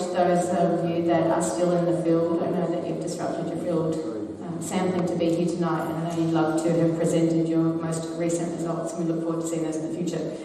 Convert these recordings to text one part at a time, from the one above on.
those of you that are still in the field. I know that you've disrupted your field sampling to be here tonight, and I know you'd love to have presented your most recent results, and we look forward to seeing those in the future.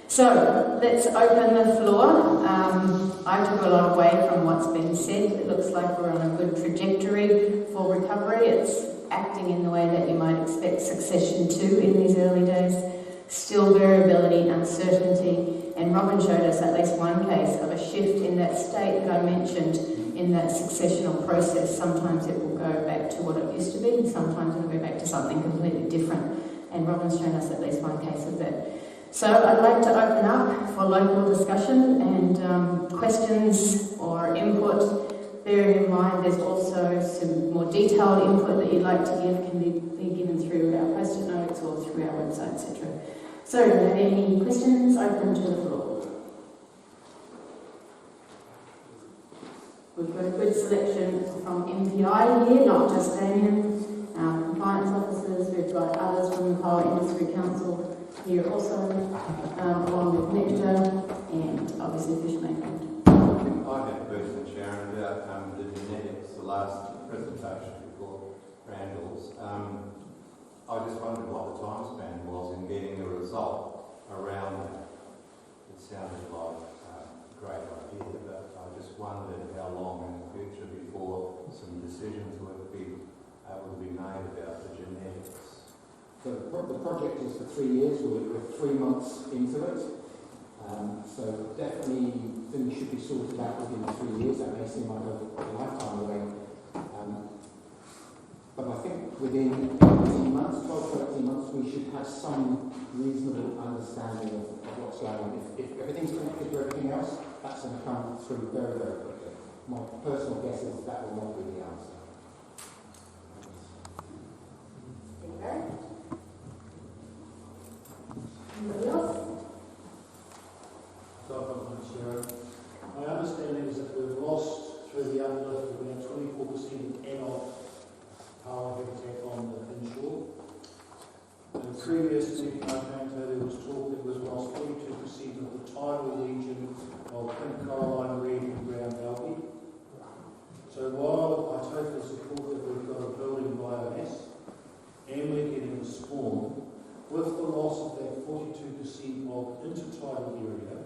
So, let's open the floor. I took a lot away from what's been said. It looks like we're on a good trajectory for recovery. It's acting in the way that you might expect succession to in these early days. Still variability, uncertainty, and Robin showed us at least one case of a shift in that state that I mentioned in that successional process. Sometimes it will go back to what it used to be, and sometimes it will go back to something completely different. And Robin's shown us at least one case of that. So I'd like to open up for local discussion and questions or input. Bearing in mind there's also some more detailed input that you'd like to give can be given through our post-it notes or through our website, etc. So, do you have any questions? Open to the floor. We've got a good selection from MPI here, not just Damien, our compliance officers. We've got others from the Power Industry Council here also, along with Nectar and obviously Fish Mainland. I had a question, Sharon, about the genetics, the last presentation before Randall's. I just wondered what the time span was in getting a result around that. It sounded like a great idea, but I just wondered how long in the future before some decisions would be able to be made about the genetics. So the project is for 3 years. We're 3 months into it. So definitely things should be sorted out within 3 years. That may seem like a lifetime away. But I think within 18 months, 12 to 18 months, we should have some reasonable understanding of what's going on. If everything's connected to everything else, that's going to come through very, very quickly. My personal guess is that will not be the answer. Anybody else? My understanding is that we've lost through the uplift around 24% adult power habitat on the inshore. In the previous meeting I came to, there was talk that was lost 42% of the tidal region of pink coralline reef and brown algae. So while I totally support that we've got a building biomass and we're getting a spawn, with the loss of that 42% of intertidal area,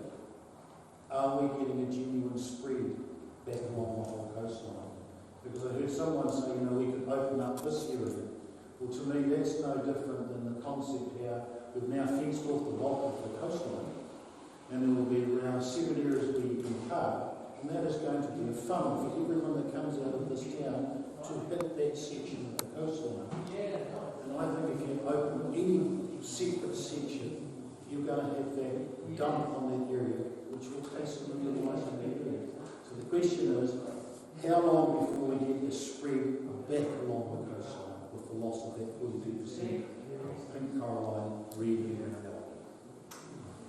are we getting a genuine spread back along the whole coastline? Because I heard someone say, we could open up this area. Well, to me, that's no different than the concept how we've now fenced off the bulk of the coastline, and there will be around 7 areas where you can park, and that is going to be a funnel for everyone that comes out of this town to hit that section of the coastline. And I think if you open any separate section, you're going to have that dump on that area, which will take some of the life in that area. So the question is, how long before we get the spread back along the coastline with the loss of that 42% pink coralline reef and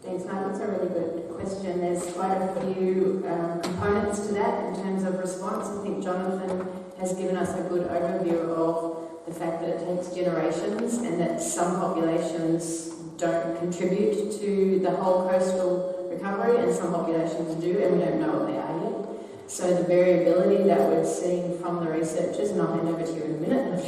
Thanks, Mark. That's a really good question. There's quite a few components to that in terms of response. I think Jonathan has given us a good overview of the fact that it takes generations and that some populations don't contribute to the whole coastal recovery and some populations do, and we don't know what they are yet. So the variability that we're seeing from the researchers, and I'll hand over to you in a minute,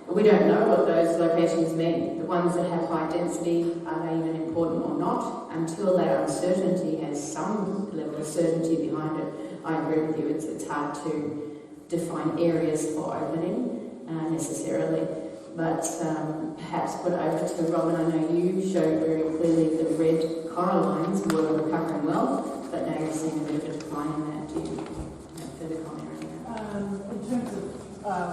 we don't know what those locations mean. The ones that have high density, are they even important or not? Until that uncertainty has some level of certainty behind it, I agree with you, it's hard to define areas for opening necessarily. But perhaps put over to Robin, I know you showed very clearly the red corallines were recovering well, but now you're seeing a bit of a decline in that. Do you have further comment on that? In terms of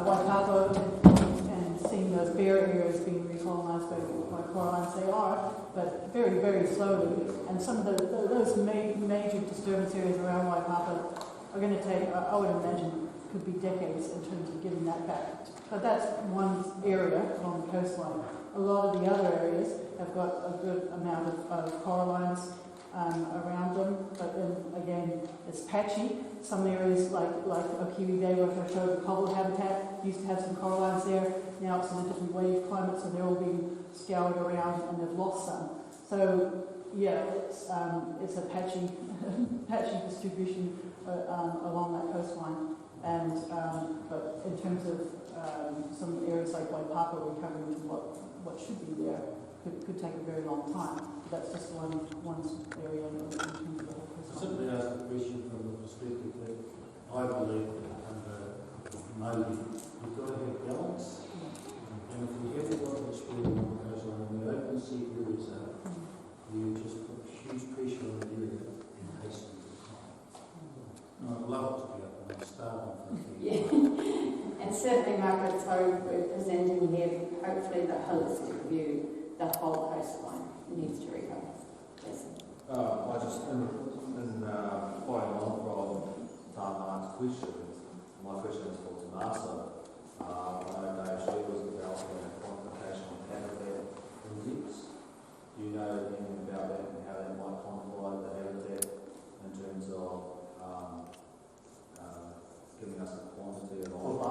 Waikato and seeing those bare areas being recolonised by corallines, they are, but very, very slowly. And some of those major disturbance areas around Waikato are going to take, I would imagine, could be decades in terms of getting that back. But that's one area along the coastline. A lot of the other areas have got a good amount of corallines around them, but then again, it's patchy. Some areas like Okiwi Bay, where I showed the cobbled habitat, used to have some corallines there. Now it's in a different wave climate, so they're all being scoured around and they've lost some. So yeah, it's a patchy distribution along that coastline, and but in terms of some areas like Waipapa, recovering to what should be there could take a very long time. That's just one area in terms of the whole coastline. Simply ask a question from the perspective that I believe maybe we've got to have balance, and if we have got to spread on the coastline and the open sea areas are, you just put huge pressure on the area and hasten the decline. I'd love it to be up and start on. Yeah, and certainly Margaret's hope we're presenting here, hopefully the holistic view, the whole coastline needs to recover. Yes. I just, in following on from Mark's questions, my question is for Tanasa. I know Dave Shea was developing a quantification of habitat index. Do you know anything about that and how that might quantify the habitat in terms of giving us a quantity of all?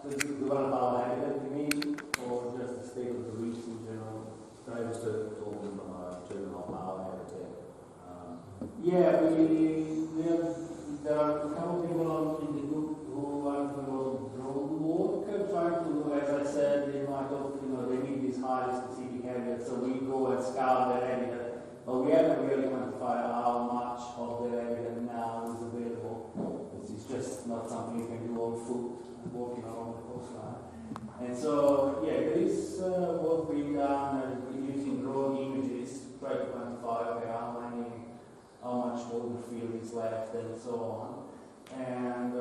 So this is the one about habitat you mean, or just the state of the reefs in general? No, just talking from a juvenile habitat. Yeah, there are a couple of people in the group who want to drone work, trying to, as I said, they might have, they need these highly specific habitats, so we go and scout their habitat, but we haven't really quantified how much of their habitat now is available. It's just not something you can do on foot, walking along the coastline. And so, yeah, there is work being done using drone images to try to quantify how much water field is left and so on. And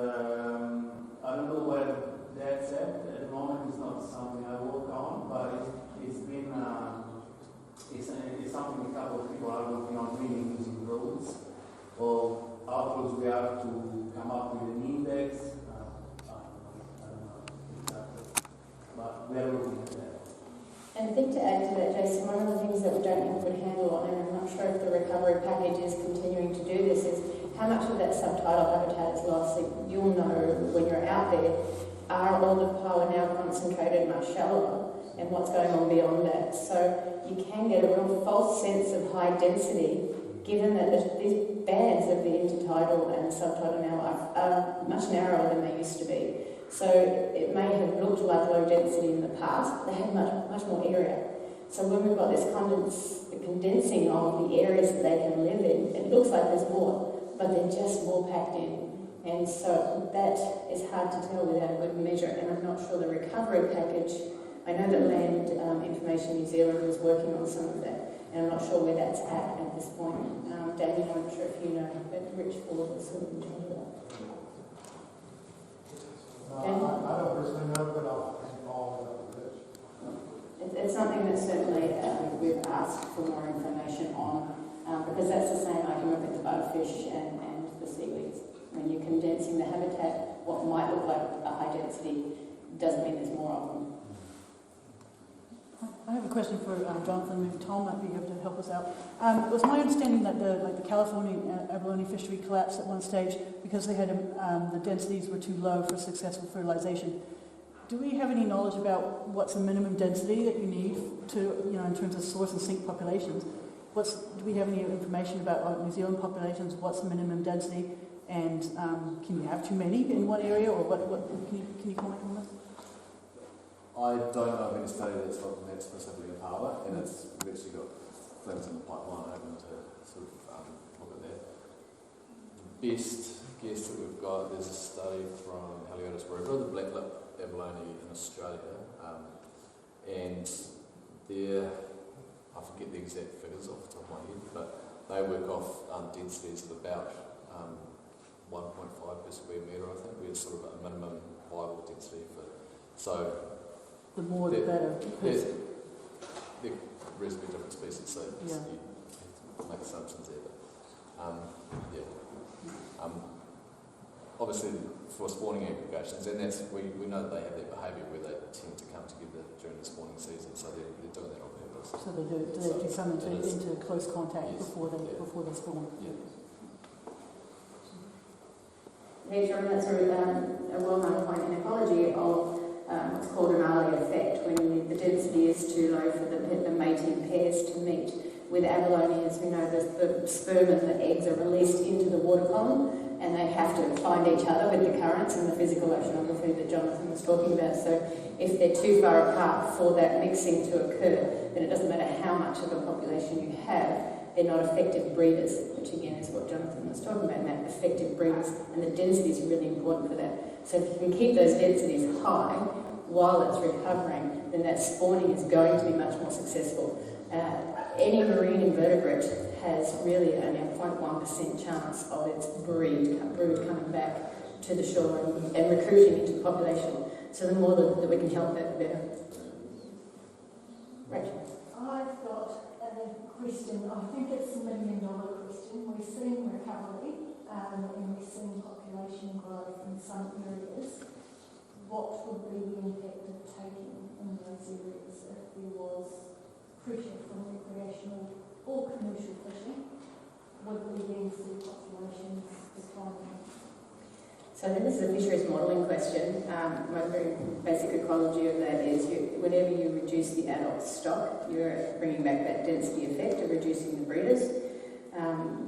I don't know where that's at the moment. It's not something I work on, but it's been it's something a couple of people are working on, really using drones. Or how close we are to come up with an index. I don't know exactly, but we are looking at that. And I think to add to that, Jason, one of the things that we don't have a good handle on, and I'm not sure if the recovery package is continuing to do this, is how much of that subtidal habitat is lost. So you'll know when you're out there, are all the power now concentrated much shallower, and what's going on beyond that. So you can get a real false sense of high density, given that these bands of the intertidal and subtidal now are much narrower than they used to be. So it may have looked like low density in the past, but they had much more area. So when we've got this condensing of the areas that they can live in, it looks like there's more, but they're just more packed in. And so that is hard to tell without a good measure, and I'm not sure the recovery package, I know that Land Information New Zealand was working on some of that, and I'm not sure where that's at this point. Damien, I'm not sure if you know, but Rich Ford was sort of in charge of that. I don't personally know, but I'll follow up with Rich. It's something that certainly we've asked for more information on, because that's the same argument with the butterfish and the seaweeds. When you're condensing the habitat, what might look like a high density doesn't mean there's more of them. I have a question for Jonathan. Maybe Tom might be able to help us out. It was my understanding that the California abalone fishery collapsed at one stage because they had the densities were too low for successful fertilization. Do we have any knowledge about what's the minimum density that you need to, in terms of source and sink populations? Do we have any information about New Zealand populations? What's the minimum density? And can you have too many in one area, or what can you comment on this? I don't know of any study that's looked at that specifically in Harbour, and it's actually got things in the pipeline open to sort of look at that. The best guess that we've got, there's a study from Haliotis River, the black lip abalone in Australia, and I forget the exact figures off the top of my head, but they work off densities of about 1.5 per square metre, I think. We're sort of a minimum viable density for. So the more the better. They're reasonably different species, so you make assumptions there. But, obviously, for spawning aggregations, and we know that they have that behaviour where they tend to come together during the spawning season, so they're doing that on purpose. So they do come into close contact before they spawn. Yeah. That's a well-known point in ecology of what's called an Arley effect, when the density is too low for the mating pairs to meet. with abalone, as we know, the sperm and the eggs are released into the water column, and they have to find each other with the currents and the physical oceanography that Jonathan was talking about. So if they're too far apart for that mixing to occur, then it doesn't matter how much of a population you have, they're not effective breeders, which again is what Jonathan was talking about, that effective breeders, and the density is really important for that. So if you can keep those densities high while it's recovering, then that spawning is going to be much more successful. Any marine invertebrate has really only a 0.1% chance of its brood coming back to the shore and recruiting into the population. So the more that we can help that, the better. Rachel? I've got a question. I think it's $1 million question. We've seen recovery and we've seen population growth in some areas. What would be the impact of taking in those areas if there was pressure from recreational or commercial fishing? Would we then see populations declining? So I think this is a fisheries modelling question. My very basic ecology of that is whenever you reduce the adult stock, you're bringing back that density effect of reducing the breeders.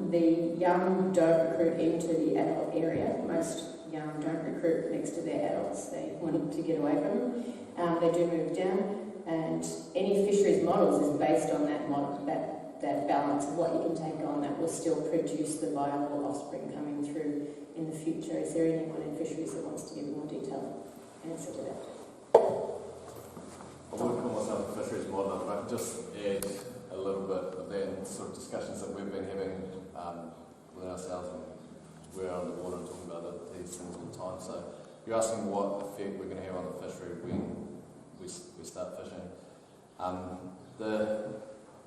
The young don't recruit into the adult area. Most young don't recruit next to their adults. They want to get away from them. They do move down, and any fisheries models is based on that model, that balance of what you can take on that will still produce the viable offspring coming through in the future. Is there anyone in fisheries that wants to give a more detailed answer to that? I wouldn't call myself a fisheries modeller, but I can just add a little bit of that sort of discussions that we've been having with ourselves, and we're on the water and talking about these things all the time. So you're asking what effect we're going to have on the fishery when we start fishing.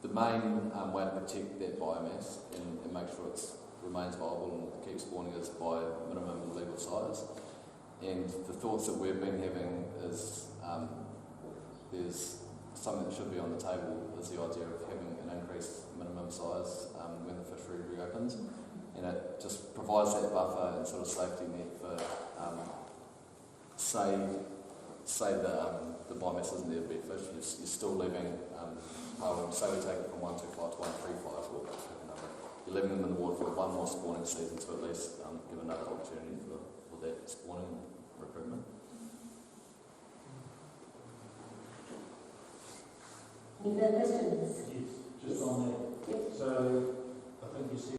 The main way to protect that biomass and make sure it remains viable and keeps spawning is by minimum legal size. And the thoughts that we've been having is there's something that should be on the table is the idea of having an increased minimum size when the fishery reopens, and it just provides that buffer and sort of safety net for say the biomass isn't there to be fished, you're still leaving say we take it from 125 to 135, or you're leaving them in the water for one more spawning season to at least give another opportunity for that spawning and recruitment. Any further questions? Yes, just on that. So I think you said